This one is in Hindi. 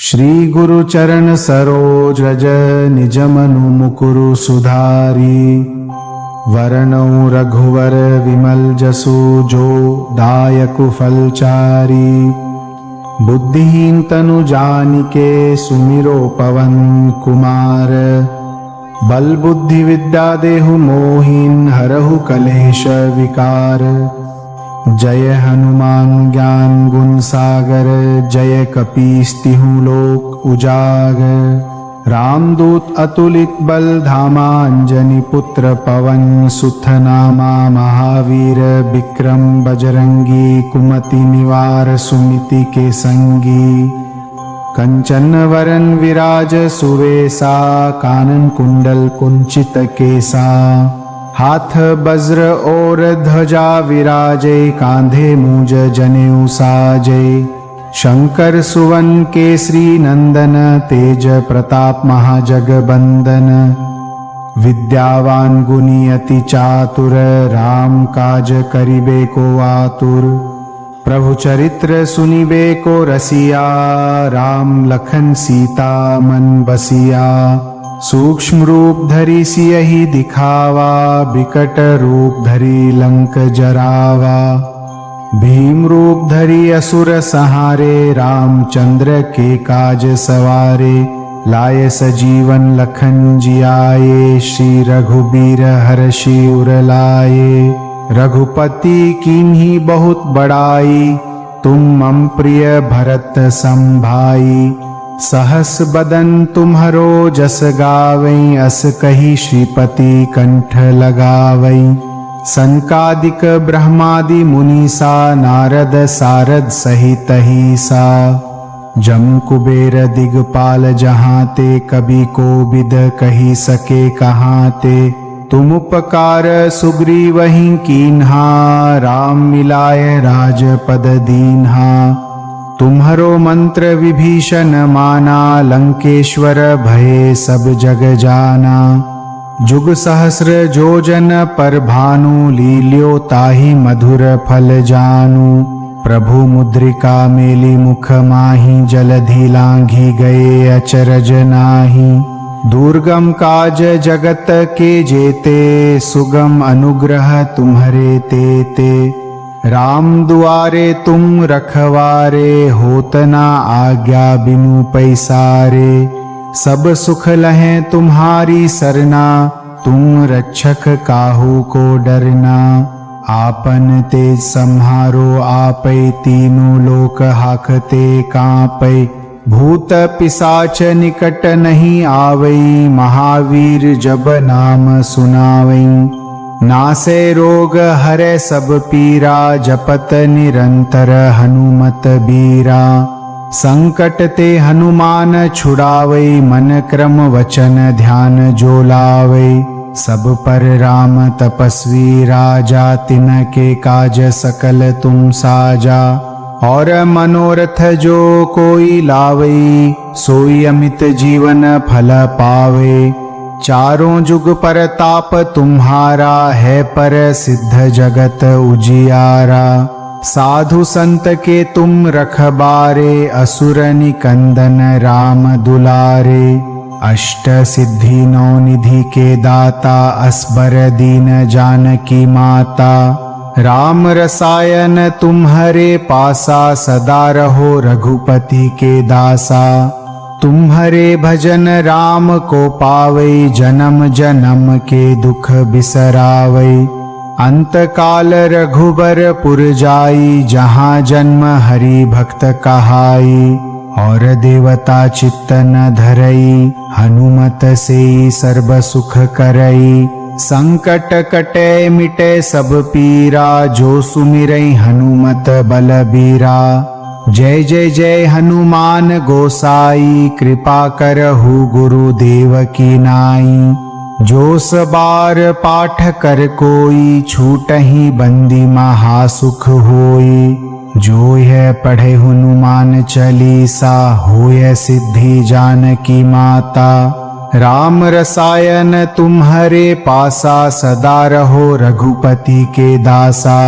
श्री गुरु चरण सरोज रज निज मनु मुकुरु सुधारी। वरणौ रघुवर विमल जसु जो दायकु फलचारी। बुद्धिहीन तनु जानिके सुमिरो पवन कुमार। बल बुद्धि विद्या देहु मोहिन हरहु कलेश विकार। जय हनुमान ज्ञान गुण सागर। जय कपीस तिहु लोक उजागर। रामदूत अतुलित बल धामा। अंजनी पुत्र पवन सुत नामा। महावीर विक्रम बजरंगी। कुमति निवार सुमिति के संगी। कंचन वरन विराज सुवेसा। कानन कुंडल कुंचित केसा। हाथ वज्र और ध्वजा विराजे। कांधे मूज जनेऊ साजे। शंकर सुवन केसरी नंदन। तेज प्रताप महाजगबंदन। विद्यावान गुणी अति चातुर। राम काज करिबे को आतुर। प्रभु चरित्र सुनिबे को रसिया। राम लखन सीता मन बसिया। सूक्ष्म रूप धरि सियहि दिखावा। बिकट रूप धरि लंक जरावा। भीम रूप धरि असुर सहारे। रामचंद्र के काज सवारे। लाए सजीवन लखन जियाए। श्री रघुबीर हर्षि उर लाए। रघुपति कीन्ही बहुत बड़ाई। तुम मम प्रिय भरत सम भाई। सहस बदन तुम्हरो जस गावै। अस कही श्रीपति कंठ लगावै। सनकादिक ब्रह्मादि मुनीसा। नारद सारद सहित ईसा। जम कुबेर दिगपाल जहाते। कभी कोविद कही सके कहाते। तुम उपकार सुग्रीवहि कीन्हा। राम मिलाय राजपद दीन्हा। तुम्हरो मंत्र विभीषण माना। लंकेश्वर भये सब जग जाना। जुग सहस्र जोजन पर भानु। लील्यो ताहि मधुर फल जानू। प्रभु मुद्रिका मेली मुख माहि। जलधि लांघी गए अचरज नाही। दुर्गम काज जगत के जेते। सुगम अनुग्रह तुम्हरे तेते। राम दुआरे तुम रखवारे। होत ना आज्ञा बिनु पैसारे। सब सुख लहें तुम्हारी सरना। तुम रक्षक काहू को डरना। आपन तेज सम्हारो आपै। तीनों लोक हाकते कांपै। भूत पिशाच निकट नहीं आवै। महावीर जब नाम सुनावै। नासे रोग हरै सब पीरा। जपत निरंतर हनुमत बीरा। संकट ते हनुमान छुड़ावै। मन क्रम वचन ध्यान जो लावै। सब पर राम तपस्वी राजा। तिनके काज सकल तुम साजा। और मनोरथ जो कोई लावै। सोई अमित जीवन फल पावै। चारों जुग परताप तुम्हारा। है पर सिद्ध जगत उजियारा। साधु संत के तुम रखबारे। असुर निकंदन राम दुलारे। अष्ट सिद्धि नौ निधि के दाता। असबर दीन जानकी माता। राम रसायन तुम्हरे पासा। सदा रहो रघुपति के दासा। तुम्हरे भजन राम को पावै। जन्म जन्म के दुख बिसरावै। अंत काल रघुबर पुर जाई। जहाँ जन्म हरि भक्त कहाई। और देवता चित्त न धरई। हनुमत से सर्व सुख करई। संकट कटे मिटे सब पीरा। जो सुमिरै हनुमत बलबीरा। जय जय जय हनुमान गोसाई। कृपा करहु गुरुदेव की नाई। जो सबार पाठ कर कोई। छूटहि बंदी महासुख होई। जो यह पढ़े हनुमान चालीसा। होय सिद्धि जानकी माता। राम रसायन तुम्हरे पासा। सदा रहो रघुपति के दासा।